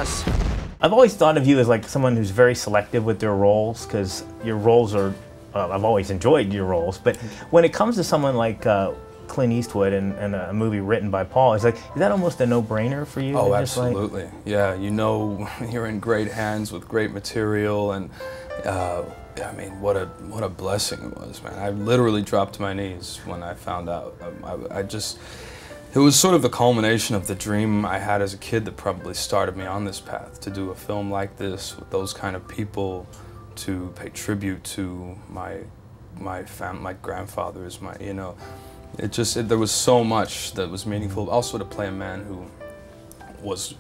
us. I've always thought of you as like someone who's very selective with their roles, because your roles are, I've always enjoyed your roles, but when it comes to someone like Clint Eastwood and a movie written by Paul, it's like, is that almost a no-brainer for you? Oh, absolutely. Yeah, you know you're in great hands with great material, and I mean, what a blessing it was, man. I literally dropped to my knees when I found out. It was sort of the culmination of the dream I had as a kid that probably started me on this path, to do a film like this with those kind of people, to pay tribute to my grandfathers, you know. There was so much that was meaningful. Also to play a man who was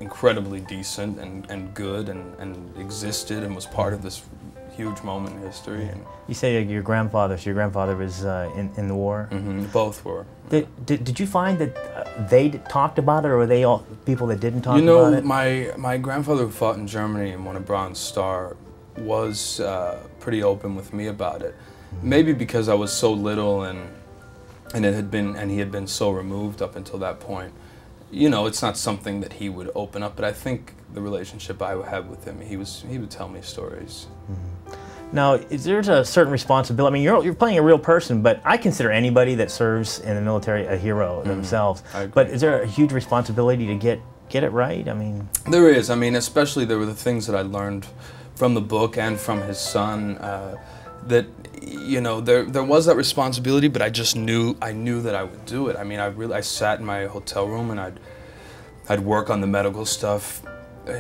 incredibly decent and good and existed and was part of this huge moment in history. And you say your grandfather was in the war? Mm-hmm, both were. Did you find that they talked about it, or were they all people that didn't talk about it? You know, my grandfather who fought in Germany and won a Bronze Star was pretty open with me about it. Maybe because I was so little and he had been so removed up until that point. You know, it's not something that he would open up, but I think the relationship I had with him, he would tell me stories. Now, there's a certain responsibility. I mean, you're playing a real person, but I consider anybody that serves in the military a hero themselves. But is there a huge responsibility to get it right? I mean, there is. I mean, especially there were the things that I learned from the book and from his son. That, you know, there was that responsibility, but I knew that I would do it. I mean, I sat in my hotel room and I'd work on the medical stuff,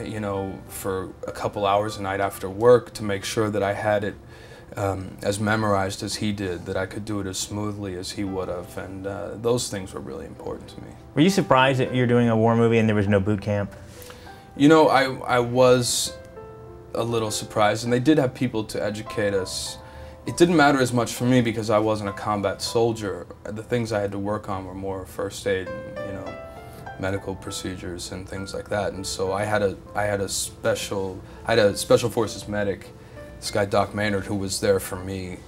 you know, for a couple hours a night after work to make sure that I had it as memorized as he did, that I could do it as smoothly as he would have, and those things were really important to me. Were you surprised that you're doing a war movie and there was no boot camp? You know, I was a little surprised, and they did have people to educate us. It didn't matter as much for me because I wasn't a combat soldier. The things I had to work on were more first aid, you know, medical procedures and things like that. And so I had a special forces medic, this guy Doc Maynard, who was there for me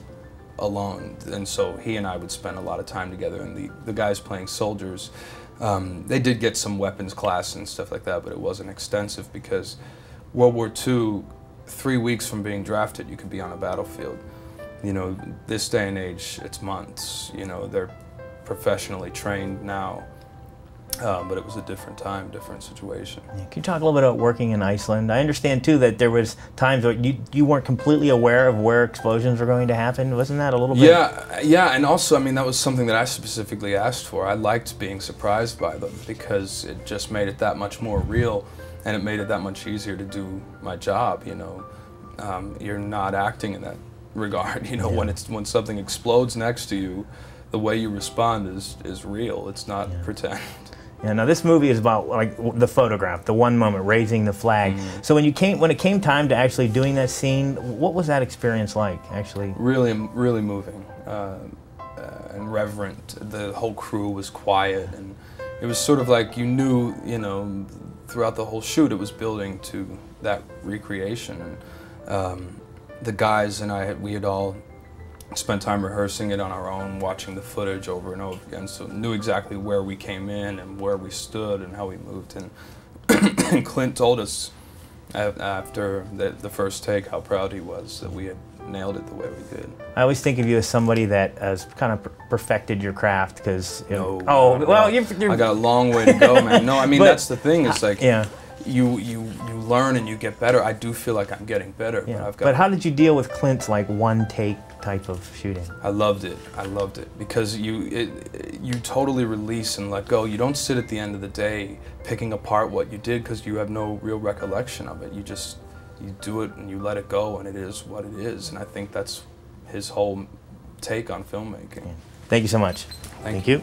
alone. And so he and I would spend a lot of time together. And the guys playing soldiers, they did get some weapons class and stuff like that, but it wasn't extensive because World War II, 3 weeks from being drafted, you could be on a battlefield. You know, this day and age, it's months. You know, they're professionally trained now, but it was a different time, different situation. Yeah. Can you talk a little bit about working in Iceland? I understand too that there was times where you weren't completely aware of where explosions were going to happen. Wasn't that a little bit? Yeah, and also, I mean, that was something that I specifically asked for. I liked being surprised by them because it just made it that much more real, and it made it that much easier to do my job. You know, you're not acting in that regard. You know, when something explodes next to you, the way you respond is real. It's not pretend. Yeah. Now this movie is about like the photograph, the one moment, raising the flag. So when it came time to actually doing that scene, what was that experience like? Actually, really moving and reverent. The whole crew was quiet, and it was sort of like you knew, you know, throughout the whole shoot, it was building to that recreation. And the guys and I, we had all spent time rehearsing it on our own, watching the footage over and over again, so knew exactly where we came in and where we stood and how we moved. And, and Clint told us after the first take how proud he was that we had nailed it the way we did. I always think of you as somebody that has kind of perfected your craft, because you're I got a long way to go, man. No, I mean, that's the thing. It's like you learn and you get better. I do feel like I'm getting better. Yeah. But how did you deal with Clint's like one take type of shooting? I loved it. I loved it because you totally release and let go. You don't sit at the end of the day picking apart what you did because you have no real recollection of it. You do it and you let it go, and it is what it is. And I think that's his whole take on filmmaking. Thank you so much. Thank you.